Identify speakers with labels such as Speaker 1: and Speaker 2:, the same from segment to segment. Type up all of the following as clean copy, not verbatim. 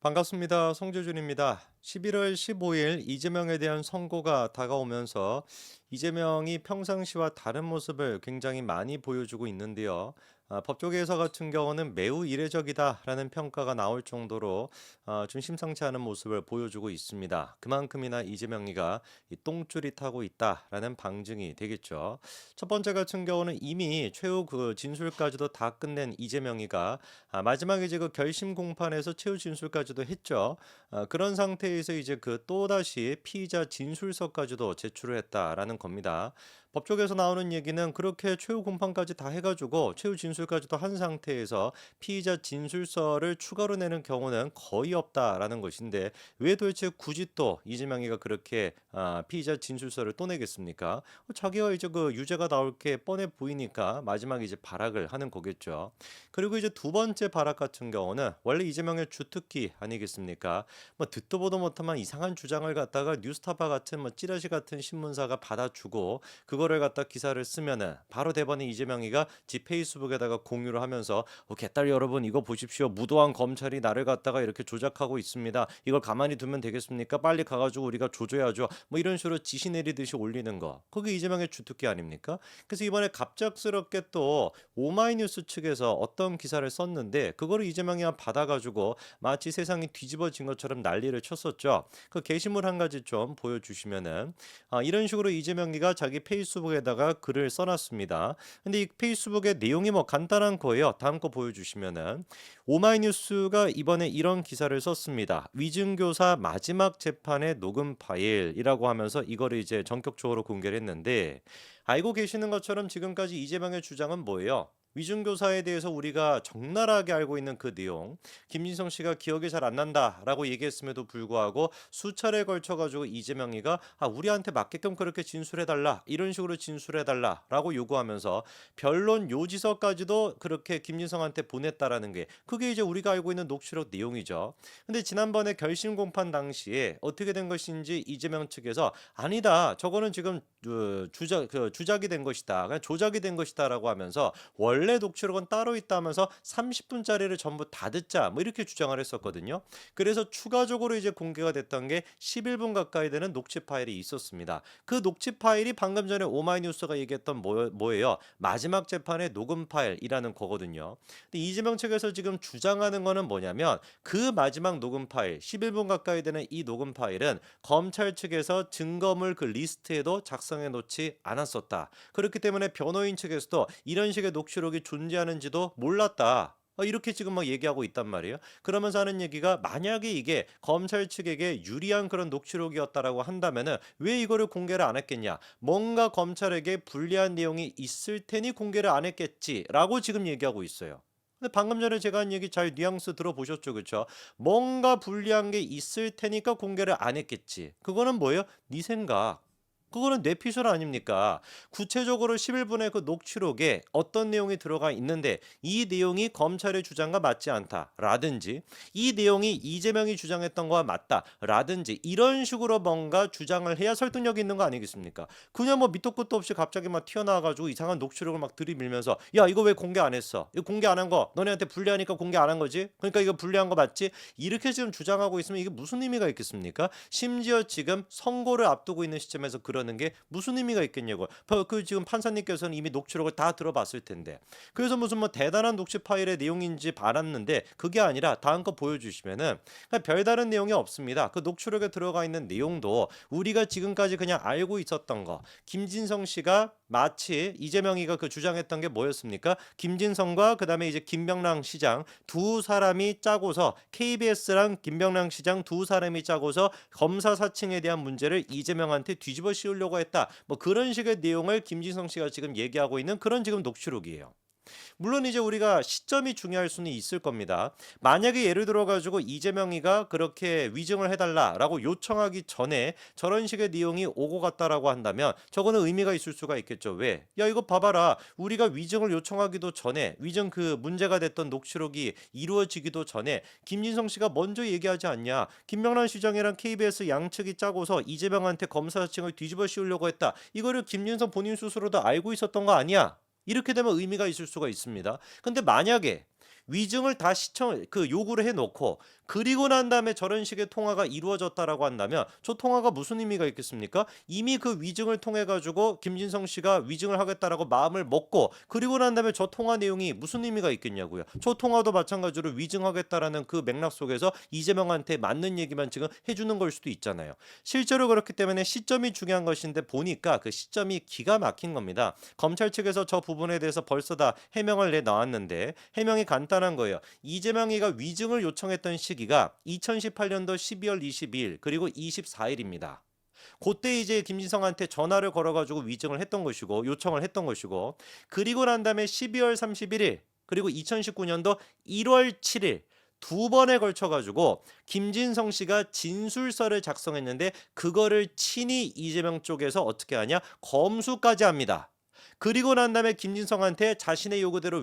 Speaker 1: 반갑습니다. 송재준입니다. 11월 15일 이재명에 대한 선고가 다가오면서 이재명이 평상시와 다른 모습을 굉장히 많이 보여주고 있는데요. 법조계에서 같은 경우는 매우 이례적이다라는 평가가 나올 정도로 좀 심상치 않은 모습을 보여주고 있습니다. 그만큼이나 이재명이가 이 똥줄이 타고 있다라는 방증이 되겠죠. 첫 번째 같은 경우는 이미 최후 그 진술까지도 다 끝낸 이재명이가 마지막에 이제 그 결심 공판에서 최후 진술까지도 했죠. 그런 상태에서 이제 그 또다시 피의자 진술서까지도 제출을 했다라는 겁니다. 법조계에서 나오는 얘기는 그렇게 최후 공판까지 다 해가지고 최후 진술까지도 한 상태에서 피의자 진술서를 추가로 내는 경우는 거의 없다라는 것인데 왜 도대체 굳이 또 이재명이가 그렇게 피의자 진술서를 또 내겠습니까? 자기가 이제 그 유죄가 나올 게 뻔해 보이니까 마지막에 이제 발악을 하는 거겠죠. 그리고 이제 두 번째 발악 같은 경우는 원래 이재명의 주특기 아니겠습니까? 뭐 듣도 보도 못한 이상한 주장을 갖다가 뉴스타파 같은 뭐 찌라시 같은 신문사가 받아주고 그거를 갖다 기사를 쓰면은 바로 대번에 이재명이가 지 페이스북에다가 공유를 하면서 개딸 여러분 이거 보십시오. 무도한 검찰이 나를 갖다가 이렇게 조작하고 있습니다. 이걸 가만히 두면 되겠습니까? 빨리 가가지고 우리가 조져야죠. 뭐 이런 식으로 지시 내리듯이 올리는 거. 그게 이재명의 주특기 아닙니까? 그래서 이번에 갑작스럽게 또 오마이뉴스 측에서 어떤 기사를 썼는데 그거를 이재명이 받아가지고 마치 세상이 뒤집어진 것처럼 난리를 쳤었죠. 그 게시물 한 가지 좀 보여주시면은 이런 식으로 이재명이가 자기 페이스북에다가 글을 써놨습니다. 근데 이 페이스북의 내용이 뭐 간단한 거예요. 다음 거 보여주시면은 오마이뉴스가 이번에 이런 기사를 썼습니다. 위증교사 마지막 재판의 녹음 파일이라고 하면서 이거를 이제 전격적으로 공개를 했는데 알고 계시는 것처럼 지금까지 이재명의 주장은 뭐예요? 위중교사에 대해서 우리가 적나라하게 알고 있는 그 내용, 김진성 씨가 기억이 잘 안 난다라고 얘기했음에도 불구하고 수차례에 걸쳐가지고 이재명이가 우리한테 맞게끔 그렇게 진술해달라 이런 식으로 진술해달라라고 요구하면서 변론 요지서까지도 그렇게 김진성한테 보냈다라는 게 그게 이제 우리가 알고 있는 녹취록 내용이죠. 근데 지난번에 결심 공판 당시에 어떻게 된 것인지 이재명 측에서 아니다 저거는 지금 주작이 된 것이다 그냥 조작이 된 것이다라고 하면서 원래 녹취록은 따로 있다면서 30분짜리를 전부 다 듣자 뭐 이렇게 주장을 했었거든요. 그래서 추가적으로 이제 공개가 됐던 게 11분 가까이 되는 녹취 파일이 있었습니다. 그 녹취 파일이 방금 전에 오마이뉴스가 얘기했던 뭐예요? 마지막 재판의 녹음 파일이라는 거거든요. 근데 이재명 측에서 지금 주장하는 거는 뭐냐면 그 마지막 녹음 파일 11분 가까이 되는 이 녹음 파일은 검찰 측에서 증거물 그 리스트에도 작성해 놓지 않았었다. 그렇기 때문에 변호인 측에서도 이런 식의 녹취록이 존재하는지도 몰랐다. 이렇게 지금 막 얘기하고 있단 말이에요. 그러면서 하는 얘기가 만약에 이게 검찰 측에게 유리한 그런 녹취록이었다라고 한다면은 왜 이거를 공개를 안 했겠냐? 뭔가 검찰에게 불리한 내용이 있을 테니 공개를 안 했겠지라고 지금 얘기하고 있어요. 근데 방금 전에 제가 한 얘기 잘 뉘앙스 들어보셨죠, 그렇죠? 뭔가 불리한 게 있을 테니까 공개를 안 했겠지. 그거는 뭐예요? 네 생각. 그거는 뇌피셜 아닙니까? 구체적으로 11분의 그 녹취록에 어떤 내용이 들어가 있는데 이 내용이 검찰의 주장과 맞지 않다라든지 이 내용이 이재명이 주장했던 거와 맞다라든지 이런 식으로 뭔가 주장을 해야 설득력이 있는 거 아니겠습니까? 그냥 뭐 밑도 끝도 없이 갑자기 막 튀어나와가지고 이상한 녹취록을 막 들이밀면서 야 이거 왜 공개 안 했어? 이거 공개 안 한 거 너네한테 불리하니까 공개 안 한 거지? 그러니까 이거 불리한 거 맞지? 이렇게 지금 주장하고 있으면 이게 무슨 의미가 있겠습니까? 심지어 지금 선고를 앞두고 있는 시점에서 그러는 게 무슨 의미가 있겠냐고. 그 지금 판사님께서는 이미 녹취록을 다 들어봤을 텐데. 그래서 무슨 뭐 대단한 녹취 파일의 내용인지 알았는데 그게 아니라 다음 거 보여주시면은 그냥 별다른 내용이 없습니다. 그 녹취록에 들어가 있는 내용도 우리가 지금까지 그냥 알고 있었던 거. 김진성 씨가 마치 이재명이가 그 주장했던 게 뭐였습니까? 김진성과 그다음에 이제 김병랑 시장 두 사람이 짜고서 KBS랑 김병랑 시장 두 사람이 짜고서 검사 사칭에 대한 문제를 이재명한테 뒤집어 씌우려고 했다. 뭐 그런 식의 내용을 김진성 씨가 지금 얘기하고 있는 그런 지금 녹취록이에요. 물론 이제 우리가 시점이 중요할 수는 있을 겁니다. 만약에 예를 들어 가지고 이재명이가 그렇게 위증을 해달라라고 요청하기 전에 저런 식의 내용이 오고 갔다라고 한다면 저거는 의미가 있을 수가 있겠죠. 왜? 야 이거 봐봐라. 우리가 위증을 요청하기도 전에 위증 그 문제가 됐던 녹취록이 이루어지기도 전에 김진성 씨가 먼저 얘기하지 않냐. 김명란 시장이랑 KBS 양측이 짜고서 이재명한테 검사층을 뒤집어 씌우려고 했다. 이거를 김진성 본인 스스로도 알고 있었던 거 아니야? 이렇게 되면 의미가 있을 수가 있습니다. 근데 만약에 위증을 다 요구를 해놓고 그리고 난 다음에 저런 식의 통화가 이루어졌다라고 한다면 저 통화가 무슨 의미가 있겠습니까? 이미 그 위증을 통해 가지고 김진성 씨가 위증을 하겠다라고 마음을 먹고 그리고 난 다음에 저 통화 내용이 무슨 의미가 있겠냐고요. 저 통화도 마찬가지로 위증하겠다라는 그 맥락 속에서 이재명한테 맞는 얘기만 지금 해주는 걸 수도 있잖아요. 실제로 그렇기 때문에 시점이 중요한 것인데 보니까 그 시점이 기가 막힌 겁니다. 검찰 측에서 저 부분에 대해서 벌써 다 해명을 내놨는데 해명이 간단한 거예요. 이재명이가 위증을 요청했던 시기가 2018년도 12월 22일 그리고 24일입니다. 그때 이제 김진성한테 전화를 걸어가지고 위증을 했던 것이고 요청을 했던 것이고 그리고 난 다음에 12월 31일 그리고 2019년도 1월 7일 두 번에 걸쳐 가지고 김진성 씨가 진술서를 작성했는데 그거를 친히 이재명 쪽에서 어떻게 하냐 검수까지 합니다. 그리고 난 다음에 김진성한테 자신의 요구대로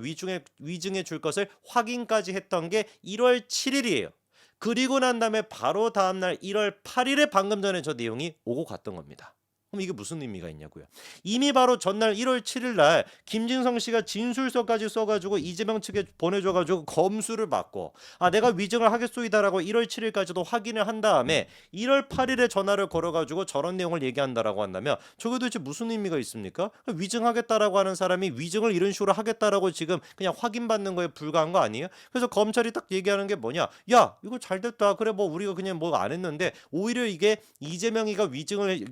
Speaker 1: 위증해 줄 것을 확인까지 했던 게 1월 7일이에요. 그리고 난 다음에 바로 다음날 1월 8일에 방금 전에 저 내용이 오고 갔던 겁니다. 그럼 이게 무슨 의미가 있냐고요. 이미 바로 전날 1월 7일 날 김진성 씨가 진술서까지 써가지고 이재명 측에 보내줘가지고 검수를 받고 내가 위증을 하겠소이다라고 1월 7일까지도 확인을 한 다음에 1월 8일에 전화를 걸어가지고 저런 내용을 얘기한다라고 한다면 저게 도대체 무슨 의미가 있습니까? 위증하겠다라고 하는 사람이 위증을 이런 식으로 하겠다라고 지금 그냥 확인받는 거에 불과한 거 아니에요? 그래서 검찰이 딱 얘기하는 게 뭐냐? 야 이거 잘 됐다. 그래 뭐 우리가 그냥 뭐 안 했는데 오히려 이게 이재명이가 위증을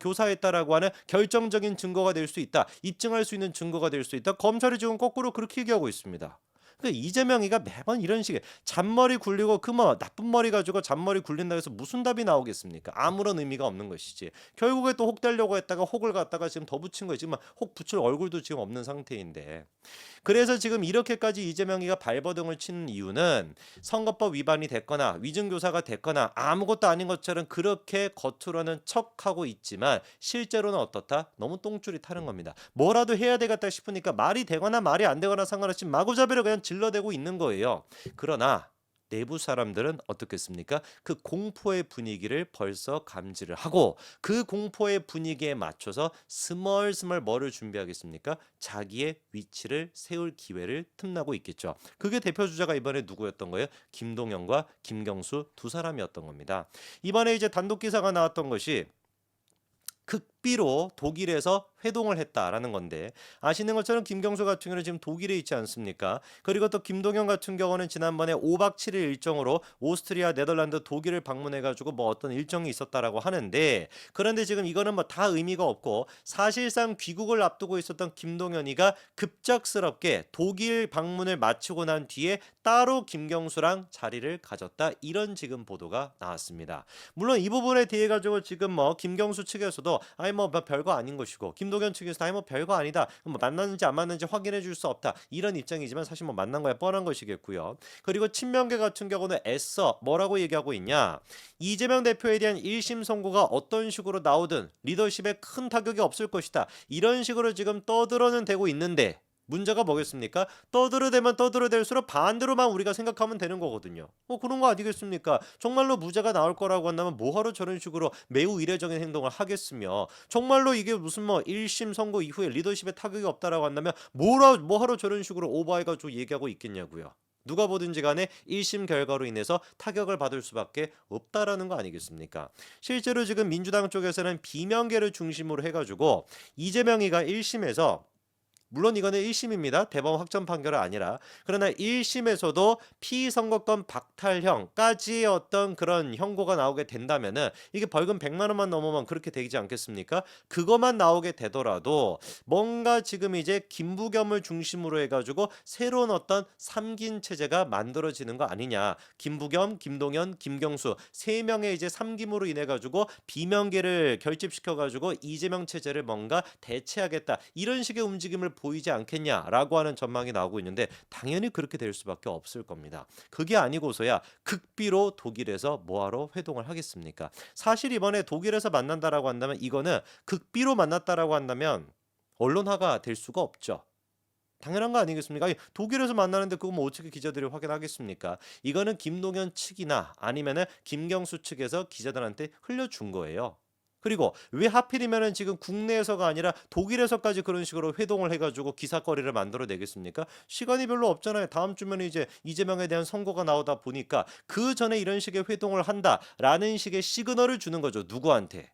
Speaker 1: 교사했다라고 하는 결정적인 증거가 될 수 있다. 입증할 수 있는 증거가 될 수 있다. 검찰이 지금 거꾸로 그렇게 얘기하고 있습니다. 그러니까 이재명이가 매번 이런 식의 잔머리 굴리고 그 뭐 나쁜 머리 가지고 잔머리 굴린다 해서 무슨 답이 나오겠습니까? 아무런 의미가 없는 것이지. 결국에 또 혹 되려고 했다가 혹을 갖다가 지금 더 붙인 거예요. 지금 혹 붙일 얼굴도 지금 없는 상태인데. 그래서 지금 이렇게까지 이재명이가 발버둥을 치는 이유는 선거법 위반이 됐거나 위증교사가 됐거나 아무것도 아닌 것처럼 그렇게 겉으로는 척하고 있지만 실제로는 어떻다? 너무 똥줄이 타는 겁니다. 뭐라도 해야 되겠다 싶으니까 말이 되거나 말이 안 되거나 상관없이 마구잡이로 그냥 질러대고 있는 거예요. 그러나 내부 사람들은 어떻겠습니까? 그 공포의 분위기를 벌써 감지를 하고 그 공포의 분위기에 맞춰서 스멀스멀 뭐를 준비하겠습니까? 자기의 위치를 세울 기회를 틈나고 있겠죠. 그게 대표 주자가 이번에 누구였던 거예요? 김동연과 김경수 두 사람이었던 겁니다. 이번에 이제 단독 기사가 나왔던 것이 극비로 독일에서 회동을 했다라는 건데 아시는 것처럼 김경수 같은 경우는 지금 독일에 있지 않습니까? 그리고 또 김동연 같은 경우는 지난번에 5박 7일 일정으로 오스트리아, 네덜란드, 독일을 방문해가지고 뭐 어떤 일정이 있었다라고 하는데 그런데 지금 이거는 뭐 다 의미가 없고 사실상 귀국을 앞두고 있었던 김동연이가 급작스럽게 독일 방문을 마치고 난 뒤에 따로 김경수랑 자리를 가졌다 이런 지금 보도가 나왔습니다. 물론 이 부분에 대해 가지고 지금 뭐 김경수 측에서도 아니 뭐 별거 아닌 것이고 김동연 측에서도 아니 뭐 별거 아니다. 뭐 만났는지 안 만났는지 확인해 줄 수 없다. 이런 입장이지만 사실 뭐 만난 거야 뻔한 것이겠고요. 그리고 친명계 같은 경우는 애써 뭐라고 얘기하고 있냐? 이재명 대표에 대한 1심 선고가 어떤 식으로 나오든 리더십에 큰 타격이 없을 것이다. 이런 식으로 지금 떠들어는 대고 있는데 문제가 뭐겠습니까? 떠들어대면 떠들어댈수록 반대로만 우리가 생각하면 되는 거거든요. 그런 거 아니겠습니까? 정말로 무죄가 나올 거라고 한다면 뭐하러 저런 식으로 매우 이례적인 행동을 하겠으며 정말로 이게 무슨 뭐 1심 선고 이후에 리더십에 타격이 없다라고 한다면 뭐하러 저런 식으로 오버해가지고 얘기하고 있겠냐고요. 누가 보든지 간에 1심 결과로 인해서 타격을 받을 수밖에 없다라는 거 아니겠습니까? 실제로 지금 민주당 쪽에서는 비명계를 중심으로 해가지고 이재명이가 1심에서 물론 이거는 1심입니다. 대법원 확정 판결은 아니라. 그러나 1심에서도 피선거권 박탈형까지의 어떤 그런 형고가 나오게 된다면은 이게 벌금 100만 원만 넘으면 그렇게 되지 않겠습니까? 그것만 나오게 되더라도 뭔가 지금 이제 김부겸을 중심으로 해가지고 새로운 어떤 3긴 체제가 만들어지는 거 아니냐. 김부겸, 김동연, 김경수 3명의 이제 3김으로 인해 가지고 비명계를 결집시켜 가지고 이재명 체제를 뭔가 대체하겠다. 이런 식의 움직임을 보이지 않겠냐라고 하는 전망이 나오고 있는데 당연히 그렇게 될 수밖에 없을 겁니다. 그게 아니고서야 극비로 독일에서 뭐하러 회동을 하겠습니까? 사실 이번에 독일에서 만난다라고 한다면 이거는 극비로 만났다라고 한다면 언론화가 될 수가 없죠. 당연한 거 아니겠습니까? 아니, 독일에서 만나는데 그거 뭐 어떻게 기자들이 확인하겠습니까? 이거는 김동연 측이나 아니면은 김경수 측에서 기자들한테 흘려준 거예요. 그리고 왜 하필이면은 지금 국내에서가 아니라 독일에서까지 그런 식으로 회동을 해가지고 기사거리를 만들어내겠습니까? 시간이 별로 없잖아요. 다음 주면 이제 이재명에 대한 선고가 나오다 보니까 그 전에 이런 식의 회동을 한다라는 식의 시그널을 주는 거죠. 누구한테?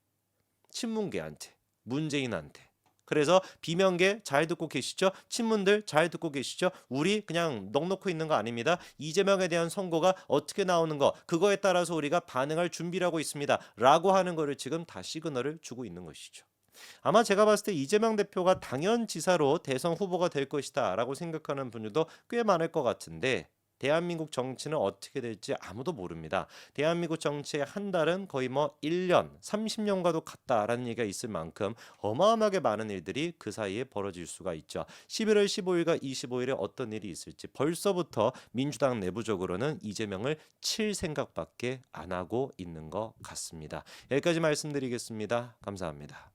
Speaker 1: 친문계한테, 문재인한테. 그래서 비명계 잘 듣고 계시죠? 친문들 잘 듣고 계시죠? 우리 그냥 넋 놓고 있는 거 아닙니다. 이재명에 대한 선고가 어떻게 나오는 거 그거에 따라서 우리가 반응할 준비를 하고 있습니다. 라고 하는 거를 지금 다 시그널을 주고 있는 것이죠. 아마 제가 봤을 때 이재명 대표가 당연지사로 대선 후보가 될 것이다 라고 생각하는 분들도 꽤 많을 것 같은데 대한민국 정치는 어떻게 될지 아무도 모릅니다. 대한민국 정치의 한 달은 거의 뭐 1년, 30년과도 같다라는 얘기가 있을 만큼 어마어마하게 많은 일들이 그 사이에 벌어질 수가 있죠. 11월 15일과 25일에 어떤 일이 있을지 벌써부터 민주당 내부적으로는 이재명을 칠 생각밖에 안 하고 있는 것 같습니다. 여기까지 말씀드리겠습니다. 감사합니다.